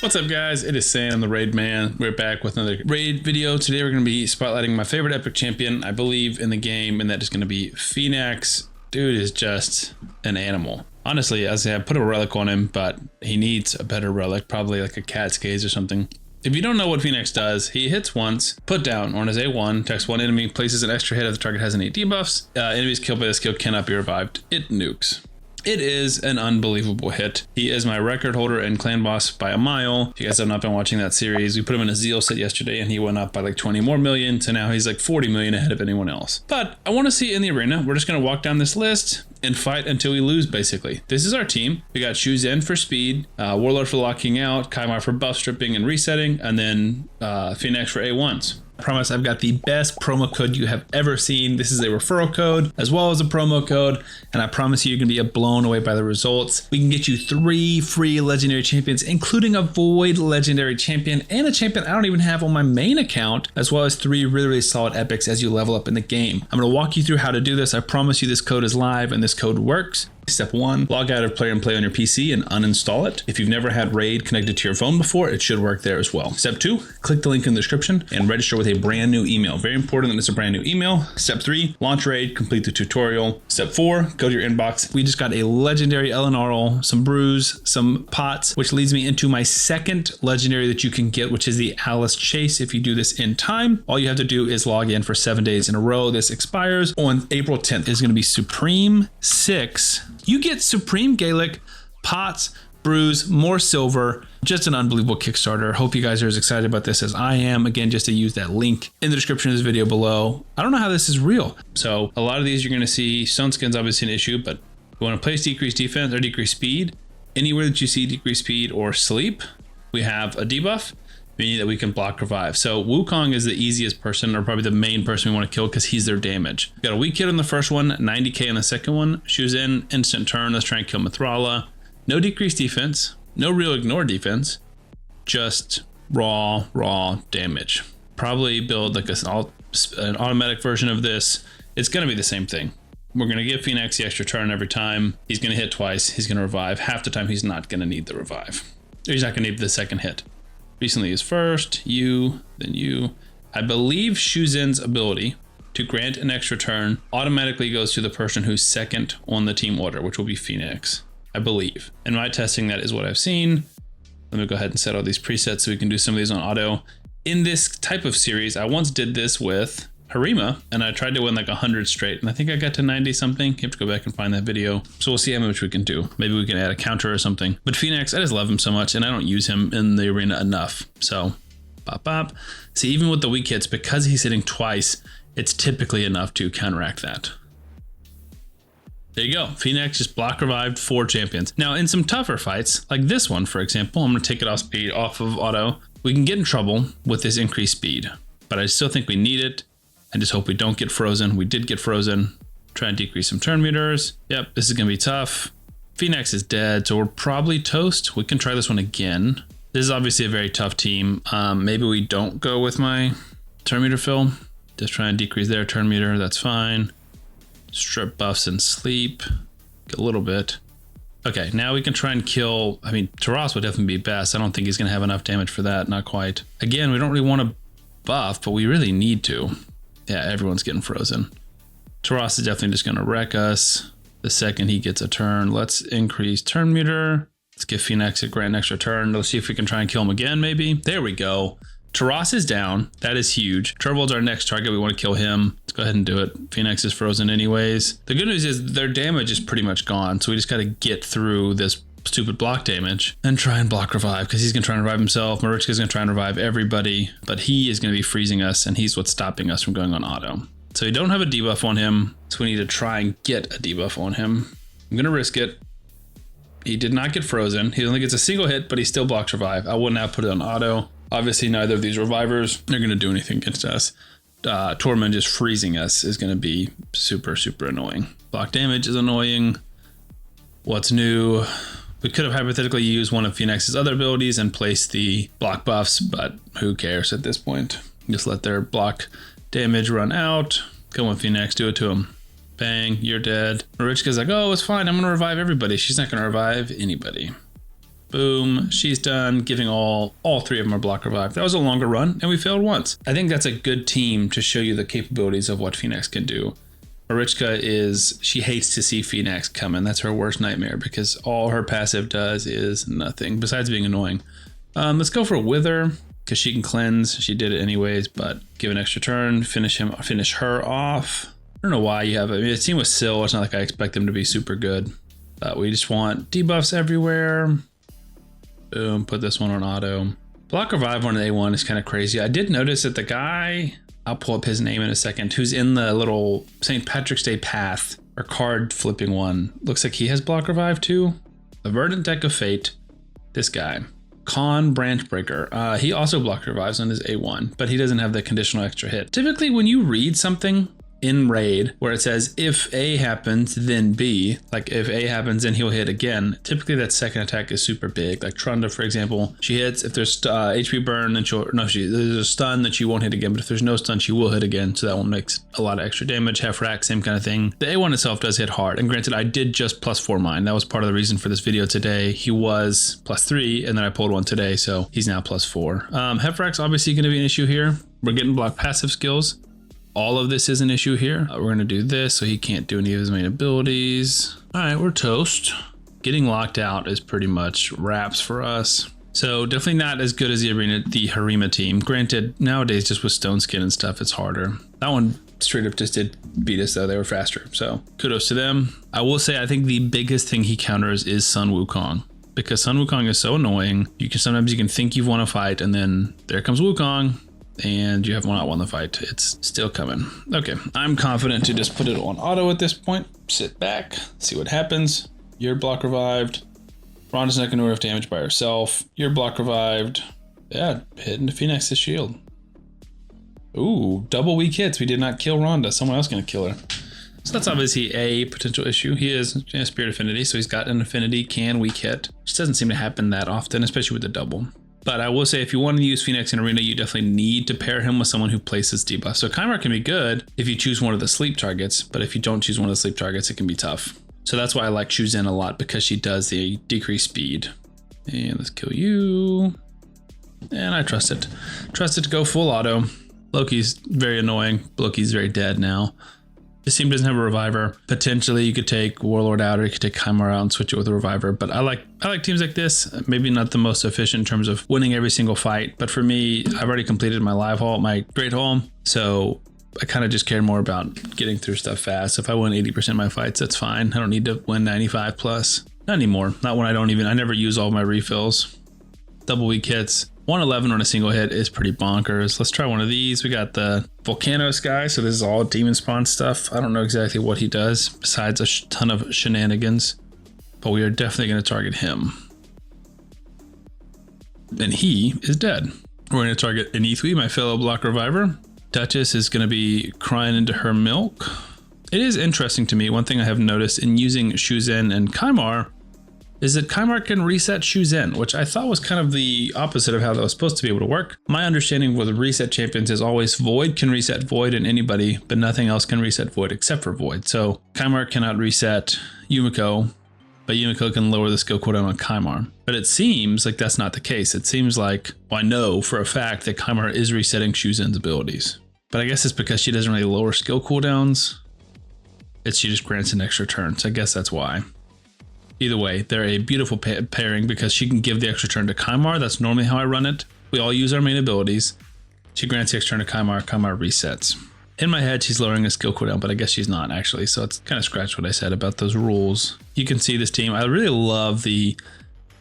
What's up, guys? It is Sam, the Raid Man. We're back with another raid video. Today we're going to be spotlighting my favorite epic champion, I believe, in the game, and that is going to be FENAX. Dude is just an animal. Honestly, as I said, I put a relic on him, but he needs a better relic, probably like a cat's gaze or something. If you don't know what FENAX does, he hits once, put down on his A1, attacks one enemy, places an extra hit if the target has any debuffs. Enemies killed by this skill cannot be revived. It nukes. It is an unbelievable hit. He is my record holder and clan boss by a mile. If you guys have not been watching that series, we put him in a Zeal set yesterday and he went up by like 20 more million. So now he's like 40 million ahead of anyone else. But I want to see in the arena. We're just going to walk down this list and fight until we lose, basically. This is our team. We got Shuzen for speed, Warlord for locking out, Kaimar for buff stripping and resetting, and then FENAX for A1s. I promise I've got the best promo code you have ever seen. This is a referral code as well as a promo code, and I promise you're going to be blown away by the results. We can get you 3 free legendary champions, including a void legendary champion and a champion I don't even have on my main account, as well as 3 really solid epics as you level up in the game. I'm going to walk you through how to do this. I promise you this code is live and this code works. Step 1, log out of Player and Play on your PC and uninstall it. If you've never had Raid connected to your phone before, it should work there as well. Step 2, click the link in the description and register with a brand new email. Very important that it's a brand new email. Step 3, launch Raid, complete the tutorial. Step 4, go to your inbox. We just got a legendary LNRL, some brews, some pots, which leads me into my second legendary that you can get, which is the Alice Chase. If you do this in time, all you have to do is log in for 7 days in a row. This expires on April 10th. It's going to be Supreme 6. You get Supreme Gaelic, pots, brews, more silver, just an unbelievable Kickstarter. Hope you guys are as excited about this as I am. Again, just to use that link in the description of this video below. I don't know how this is real. So a lot of these you're going to see, stone skin's obviously an issue, but you want to place decreased defense or decreased speed. Anywhere that you see decreased speed or sleep, we have a debuff, meaning that we can block revive. So Wukong is the easiest person, or probably the main person we want to kill because he's their damage. We got a weak hit on the first one, 90k on the second one. Shuzen, instant turn. Let's try and kill Mithrala. No decreased defense, no real ignore defense, just raw damage. Probably build like an automatic version of this. It's going to be the same thing. We're going to give FENAX the extra turn every time. He's going to hit twice. He's going to revive. Half the time he's not going to need the revive. Or he's not going to need the second hit. Recently is first, you, then you. I believe Shuzen's ability to grant an extra turn automatically goes to the person who's second on the team order, which will be FENAX, I believe. And my testing, that is what I've seen. Let me go ahead and set all these presets so we can do some of these on auto. In this type of series, I once did this with Harima, and I tried to win like 100 straight, and I think I got to 90 something. You have to go back and find that video. So we'll see how much we can do. Maybe we can add a counter or something. But FENAX, I just love him so much, and I don't use him in the arena enough. So, bop, bop. See, even with the weak hits, because he's hitting twice, it's typically enough to counteract that. There you go. FENAX just block revived 4 champions. Now, in some tougher fights, like this one, for example, I'm going to take it off of auto. We can get in trouble with this increased speed, but I still think we need it. I just hope we don't get frozen. We did get frozen. Try and decrease some turn meters. Yep, this is going to be tough. FENAX is dead, so we're probably toast. We can try this one again. This is obviously a very tough team. Maybe we don't go with my turn meter fill. Just try and decrease their turn meter. That's fine. Strip buffs and sleep. A little bit. Okay, now we can try and kill. I mean, Taras would definitely be best. I don't think he's going to have enough damage for that. Not quite. Again, we don't really want to buff, but we really need to. Yeah, everyone's getting frozen. Taras is definitely just going to wreck us the second he gets a turn. Let's increase turn meter. Let's give FENAX a grand extra turn. Let's see if we can try and kill him again, maybe. There we go. Taras is down. That is huge. Turvold's our next target. We want to kill him. Let's go ahead and do it. FENAX is frozen anyways. The good news is their damage is pretty much gone. So we just got to get through this stupid block damage and try and block revive, because he's going to try and revive himself. Marichka's going to try and revive everybody, but he is going to be freezing us, and he's what's stopping us from going on auto. So we don't have a debuff on him, so we need to try and get a debuff on him. I'm going to risk it. He did not get frozen. He only gets a single hit, but he still blocks revive. I would not put it on auto. Obviously, neither of these revivers are going to do anything against us. Tormund just freezing us is going to be super annoying. Block damage is annoying. What's new? We could have hypothetically used one of FENAX's other abilities and placed the block buffs, but who cares at this point? Just let their block damage run out. Go on FENAX, do it to him. Bang, you're dead. Marichka's like, oh, it's fine. I'm going to revive everybody. She's not going to revive anybody. Boom, she's done, giving all three of them a block revive. That was a longer run, and we failed once. I think that's a good team to show you the capabilities of what FENAX can do. Marichka she hates to see FENAX coming. That's her worst nightmare because all her passive does is nothing besides being annoying. Let's go for Wither because she can cleanse. She did it anyways, but give an extra turn, finish her off. I don't know why you have it. I mean, the team with Syl, it's not like I expect them to be super good, but we just want debuffs everywhere. Boom, put this one on auto. Block revive on an A1 is kind of crazy. I did notice that the guy, I'll pull up his name in a second, who's in the little St. Patrick's Day path or card flipping one. Looks like he has block revive too. The Verdant Deck of Fate, this guy. Khan Branchbreaker. He also block revives on his A1, but he doesn't have the conditional extra hit. Typically when you read something in raid where it says if A happens then B, like if A happens then he'll hit again, typically that second attack is super big. Like Trunda, for example, she hits if there's HP burn, then there's a stun that she won't hit again, but if there's no stun she will hit again, so that one makes a lot of extra damage. Heffrack, same kind of thing. The A1 itself does hit hard, and granted I did just +4 mine. That was part of the reason for this video today. He was +3 and then I pulled one today, so he's now +4. Heffrack's obviously going to be an issue here. We're getting block passive skills. All of this is an issue here. We're gonna do this so he can't do any of his main abilities. All right, we're toast. Getting locked out is pretty much wraps for us. So definitely not as good as the Harima team. Granted, nowadays just with stone skin and stuff, it's harder. That one straight up just did beat us though, they were faster. So kudos to them. I will say, I think the biggest thing he counters is Sun Wukong. Because Sun Wukong is so annoying. Sometimes you can think you've won a fight and then there comes Wukong. And you have not won the fight. It's still coming. Okay, I'm confident to just put it on auto at this point. Sit back, see what happens. You're block revived. Rhonda's not going to do enough damage by herself. You're block revived. Yeah, hit into Fenix's shield. Ooh, double weak hits. We did not kill Rhonda. Someone else going to kill her. So that's obviously a potential issue. He is Spirit Affinity, so he's got an affinity, can weak hit. Which doesn't seem to happen that often, especially with the double. But I will say, if you want to use FENAX in Arena, you definitely need to pair him with someone who places debuff. So Chimera can be good if you choose one of the sleep targets, but if you don't choose one of the sleep targets, it can be tough. So that's why I like Shuzhen a lot, because she does the decreased speed. And let's kill you. And I trust it. Trust it to go full auto. Loki's very annoying. Loki's very dead now. This team doesn't have a reviver. Potentially you could take Warlord out, or you could take Chimera out and switch it with a reviver. But I like teams like this. Maybe not the most efficient in terms of winning every single fight, but for me, I've already completed my live haul, my great haul. So I kind of just care more about getting through stuff fast. If I win 80% of my fights, that's fine. I don't need to win 95 plus. Not anymore. Not when I never use all my refills. Double weak hits. 111 on a single hit is pretty bonkers. Let's try one of these. We got the Volcanos guy, so this is all demon spawn stuff. I don't know exactly what he does besides a ton of shenanigans, but we are definitely going to target him. And he is dead. We're going to target Anithwi, my fellow block reviver. Duchess is going to be crying into her milk. It is interesting to me. One thing I have noticed in using Shuzhen and Kymar is that Kymar can reset Shuzhen, which I thought was kind of the opposite of how that was supposed to be able to work. My understanding with reset champions is always Void can reset Void and anybody, but nothing else can reset Void except for Void. So Kymar cannot reset Yumiko, but Yumiko can lower the skill cooldown on Kymar. But it seems like that's not the case. It seems like, well, I know for a fact that Kymar is resetting Shuzhen's abilities. But I guess it's because she doesn't really lower skill cooldowns. She just grants an extra turn, so I guess that's why. Either way, they're a beautiful pairing because she can give the extra turn to Kymar. That's normally how I run it. We all use our main abilities. She grants the extra turn to Kymar. Kymar resets. In my head, she's lowering a skill cooldown, but I guess she's not actually. So it's kind of scratched what I said about those rules. You can see this team. I really love the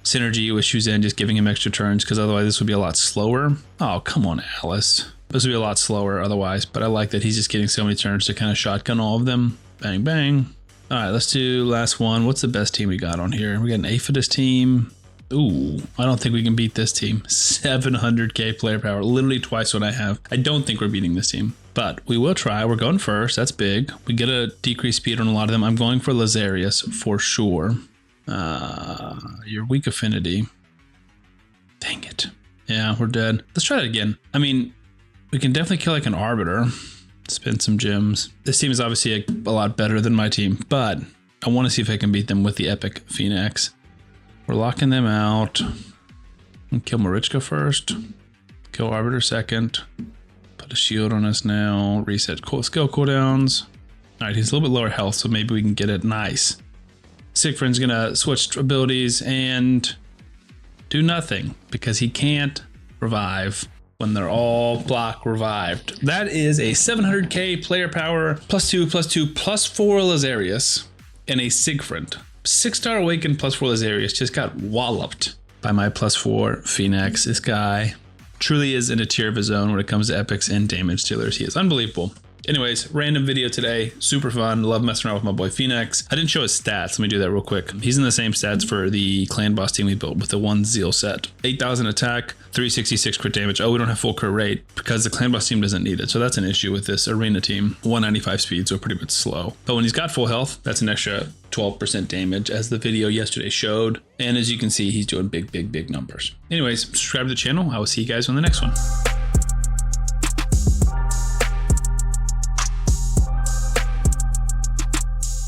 synergy with Shuzhen just giving him extra turns, because otherwise this would be a lot slower. Oh, come on, Alice. This would be a lot slower otherwise, but I like that he's just getting so many turns to kind of shotgun all of them. Bang, bang. All right, let's do last one. What's the best team we got on here? We got an Aphidus team. Ooh, I don't think we can beat this team. 700k player power, literally twice what I have. I don't think we're beating this team, but we will try. We're going first. That's big. We get a decreased speed on a lot of them. I'm going for Lazarius for sure. Your weak affinity. Dang it. Yeah, we're dead. Let's try that again. I mean, we can definitely kill like an Arbiter. Spend some gems. This team is obviously a lot better than my team, but I want to see if I can beat them with the epic FENAX. We're locking them out. Kill Marichka first. Kill Arbiter second. Put a shield on us now. Reset skill cooldowns. All right, he's a little bit lower health, so maybe we can get it. Nice. Siegfried's gonna switch abilities and do nothing because he can't revive when they're all block revived. That is a 700k player power, +2/+2 +4 Lazarius, and a Siegfried. 6-star awakened +4 Lazarius just got walloped by my +4 FENAX. This guy truly is in a tier of his own when it comes to epics and damage dealers. He is unbelievable. Anyways, random video today, super fun. Love messing around with my boy Fenix. I didn't show his stats. Let me do that real quick. He's in the same stats for the clan boss team we built with the 1 Zeal set. 8,000 attack, 366 crit damage. Oh, we don't have full crit rate because the clan boss team doesn't need it. So that's an issue with this arena team. 195 speed, so pretty much slow. But when he's got full health, that's an extra 12% damage as the video yesterday showed. And as you can see, he's doing big numbers. Anyways, subscribe to the channel. I will see you guys on the next one.